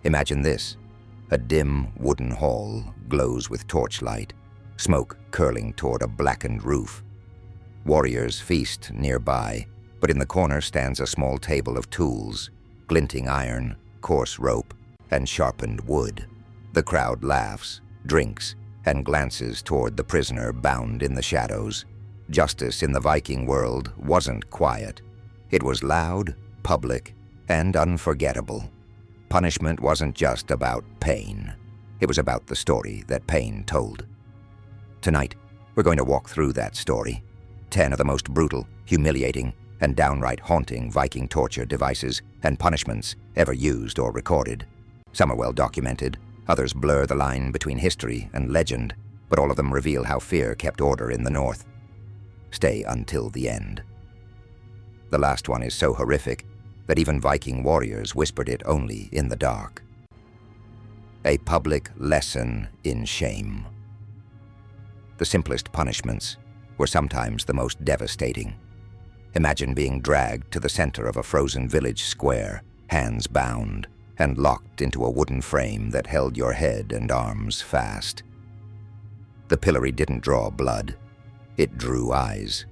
Imagine this. A dim wooden hall glows with torchlight, smoke curling toward a blackened roof. Warriors feast nearby, but in the corner stands a small table of tools, glinting iron, coarse rope, and sharpened wood. The crowd laughs, drinks, and glances toward the prisoner bound in the shadows. Justice in the Viking world wasn't quiet. It was loud, public, and unforgettable. Punishment wasn't just about pain. It was about the story that pain told. Tonight, we're going to walk through that story. 10 of the most brutal, humiliating, and downright haunting Viking torture devices and punishments ever used or recorded. Some are well documented, others blur the line between history and legend, but all of them reveal how fear kept order in the North. Stay until the end. The last one is so horrific that even Viking warriors whispered it only in the dark. A public lesson in shame. The simplest punishments were sometimes the most devastating. Imagine being dragged to the center of a frozen village square, hands bound, and locked into a wooden frame that held your head and arms fast. The pillory didn't draw blood, it drew eyes.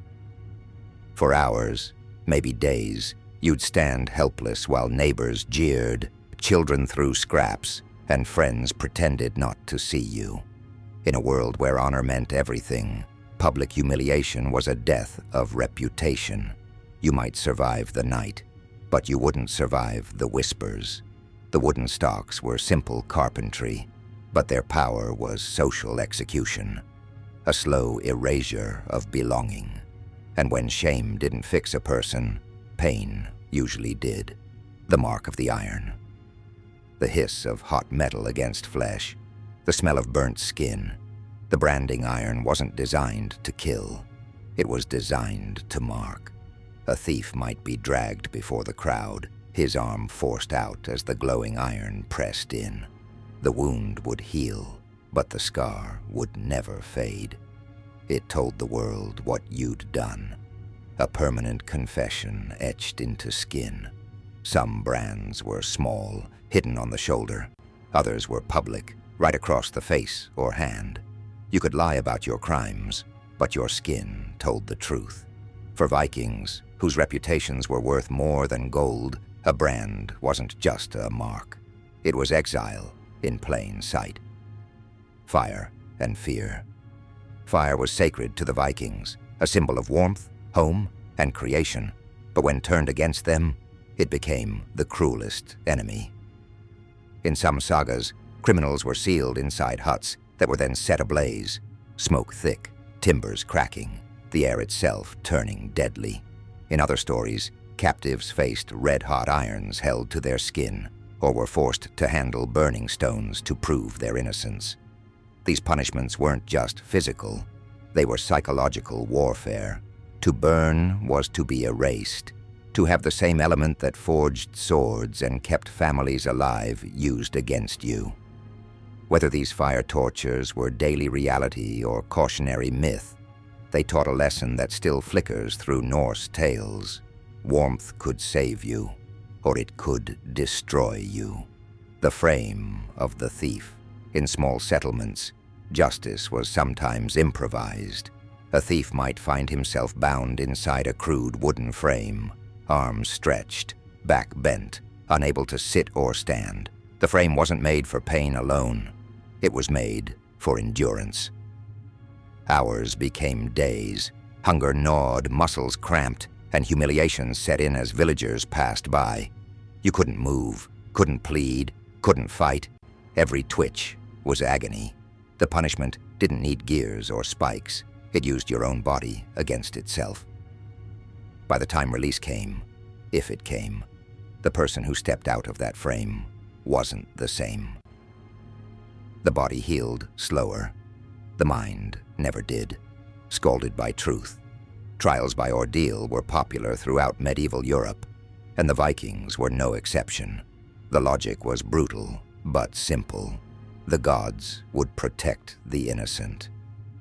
For hours, maybe days, you'd stand helpless while neighbors jeered, children threw scraps, and friends pretended not to see you. In a world where honor meant everything, public humiliation was a death of reputation. You might survive the night, but you wouldn't survive the whispers. The wooden stocks were simple carpentry, but their power was social execution, a slow erasure of belonging. And when shame didn't fix a person, pain usually did. The mark of the iron. The hiss of hot metal against flesh. The smell of burnt skin. The branding iron wasn't designed to kill. It was designed to mark. A thief might be dragged before the crowd, his arm forced out as the glowing iron pressed in. The wound would heal, but the scar would never fade. It told the world what you'd done. A permanent confession etched into skin. Some brands were small, hidden on the shoulder. Others were public, right across the face or hand. You could lie about your crimes, but your skin told the truth. For Vikings, whose reputations were worth more than gold, a brand wasn't just a mark. It was exile in plain sight. Fire and fear. Fire was sacred to the Vikings, a symbol of warmth, home, and creation. But when turned against them, it became the cruelest enemy. In some sagas, criminals were sealed inside huts that were then set ablaze, smoke thick, timbers cracking, the air itself turning deadly. In other stories, captives faced red-hot irons held to their skin, or were forced to handle burning stones to prove their innocence. These punishments weren't just physical, they were psychological warfare. To burn was to be erased, to have the same element that forged swords and kept families alive used against you. Whether these fire tortures were daily reality or cautionary myth, they taught a lesson that still flickers through Norse tales. Warmth could save you, or it could destroy you. The frame of the thief. In small settlements, justice was sometimes improvised. A thief might find himself bound inside a crude wooden frame, arms stretched, back bent, unable to sit or stand. The frame wasn't made for pain alone. It was made for endurance. Hours became days. Hunger gnawed, muscles cramped, and humiliation set in as villagers passed by. You couldn't move, couldn't plead, couldn't fight. Every twitch was agony. The punishment didn't need gears or spikes. It used your own body against itself. By the time release came, if it came, the person who stepped out of that frame wasn't the same. The body healed slower. The mind never did. Scalded by truth. Trials by ordeal were popular throughout medieval Europe, and the Vikings were no exception. The logic was brutal, but simple. The gods would protect the innocent.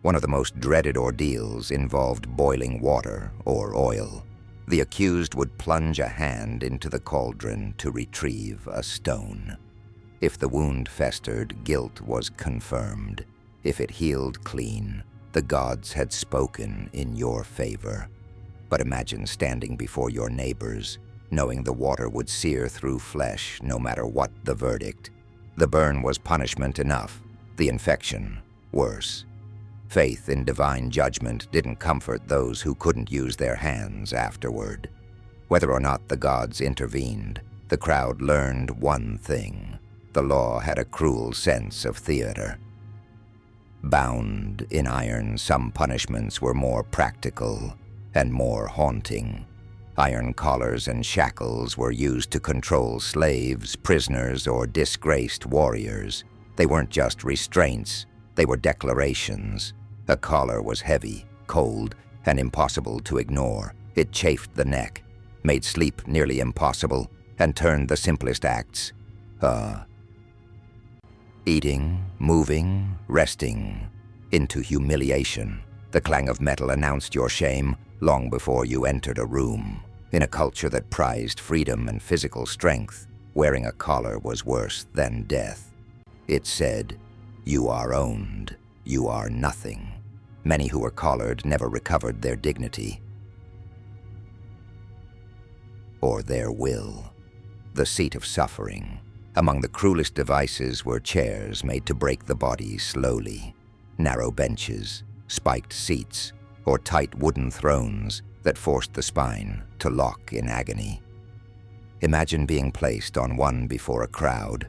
One of the most dreaded ordeals involved boiling water or oil. The accused would plunge a hand into the cauldron to retrieve a stone. If the wound festered, guilt was confirmed. If it healed clean, the gods had spoken in your favor. But imagine standing before your neighbors, knowing the water would sear through flesh no matter what the verdict. The burn was punishment enough, the infection worse. Faith in divine judgment didn't comfort those who couldn't use their hands afterward. Whether or not the gods intervened, the crowd learned one thing: the law had a cruel sense of theater. Bound in iron, some punishments were more practical and more haunting. Iron collars and shackles were used to control slaves, prisoners, or disgraced warriors. They weren't just restraints, they were declarations. A collar was heavy, cold, and impossible to ignore. It chafed the neck, made sleep nearly impossible, and turned the simplest acts, eating, moving, resting, into humiliation. The clang of metal announced your shame long before you entered a room. In a culture that prized freedom and physical strength, wearing a collar was worse than death. It said, "You are owned. You are nothing." Many who were collared never recovered their dignity or their will. The seat of suffering. Among the cruelest devices were chairs made to break the body slowly, narrow benches, spiked seats, or tight wooden thrones that forced the spine to lock in agony. Imagine being placed on one before a crowd.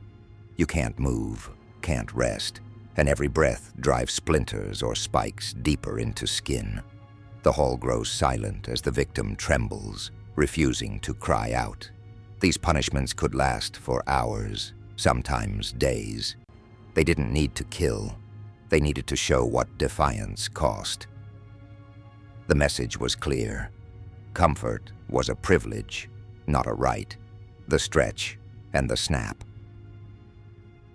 You can't move, can't rest, and every breath drives splinters or spikes deeper into skin. The hall grows silent as the victim trembles, refusing to cry out. These punishments could last for hours, sometimes days. They didn't need to kill. They needed to show what defiance cost. The message was clear. Comfort was a privilege, not a right. The stretch and the snap.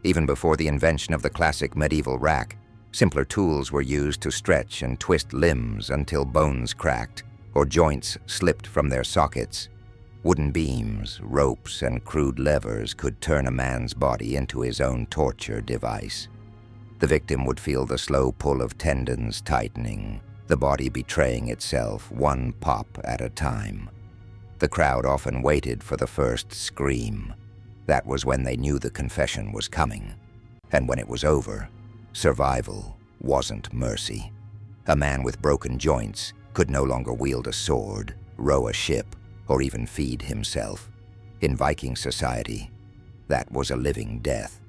Even before the invention of the classic medieval rack, simpler tools were used to stretch and twist limbs until bones cracked or joints slipped from their sockets. Wooden beams, ropes, and crude levers could turn a man's body into his own torture device. The victim would feel the slow pull of tendons tightening, the body betraying itself one pop at a time. The crowd often waited for the first scream. That was when they knew the confession was coming. And when it was over, survival wasn't mercy. A man with broken joints could no longer wield a sword, row a ship, or even feed himself. In Viking society, that was a living death.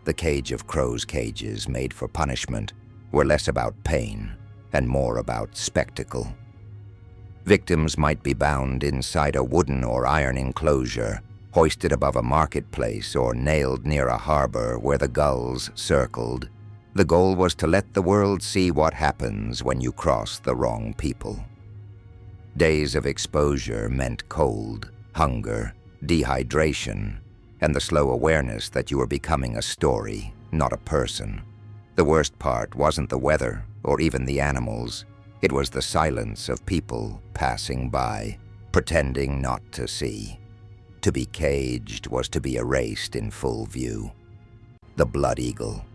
The cage of crows' cages made for punishment were less about pain and more about spectacle. Victims might be bound inside a wooden or iron enclosure, hoisted above a marketplace or nailed near a harbor where the gulls circled. The goal was to let the world see what happens when you cross the wrong people. Days of exposure meant cold, hunger, dehydration, and the slow awareness that you were becoming a story, not a person. The worst part wasn't the weather or even the animals. It was the silence of people passing by, pretending not to see. To be caged was to be erased in full view. The blood eagle.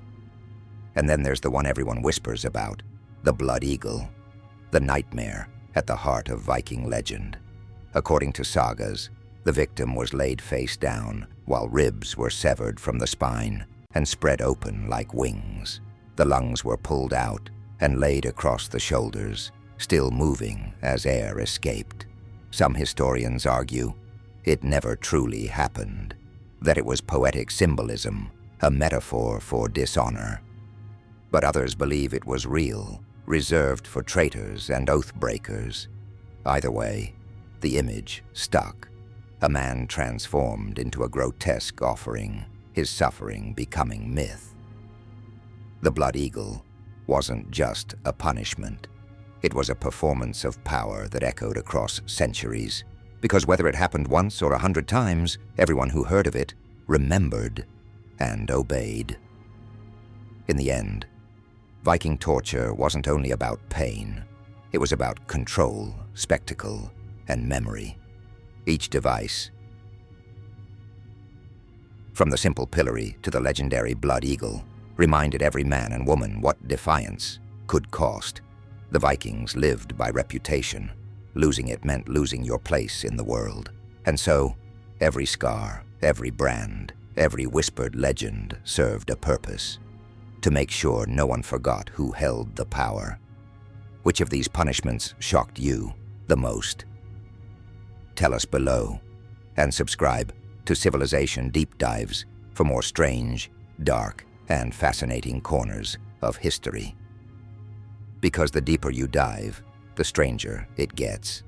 And then there's the one everyone whispers about, the blood eagle, the nightmare at the heart of Viking legend. According to sagas, the victim was laid face down while ribs were severed from the spine and spread open like wings. The lungs were pulled out and laid across the shoulders, still moving as air escaped. Some historians argue it never truly happened, that it was poetic symbolism, a metaphor for dishonor. But others believe it was real, reserved for traitors and oath breakers. Either way, the image stuck. A man transformed into a grotesque offering, his suffering becoming myth. The blood eagle wasn't just a punishment. It was a performance of power that echoed across centuries, because whether it happened once or 100 times, everyone who heard of it remembered and obeyed. In the end, Viking torture wasn't only about pain. It was about control, spectacle, and memory. Each device, From the simple pillory to the legendary blood eagle, reminded every man and woman what defiance could cost. The Vikings lived by reputation. Losing it meant losing your place in the world. And so, every scar, every brand, every whispered legend served a purpose. To make sure no one forgot who held the power. Which of these punishments shocked you the most? Tell us below, and subscribe to Civilization Deep Dives for more strange, dark, and fascinating corners of history. Because the deeper you dive, the stranger it gets.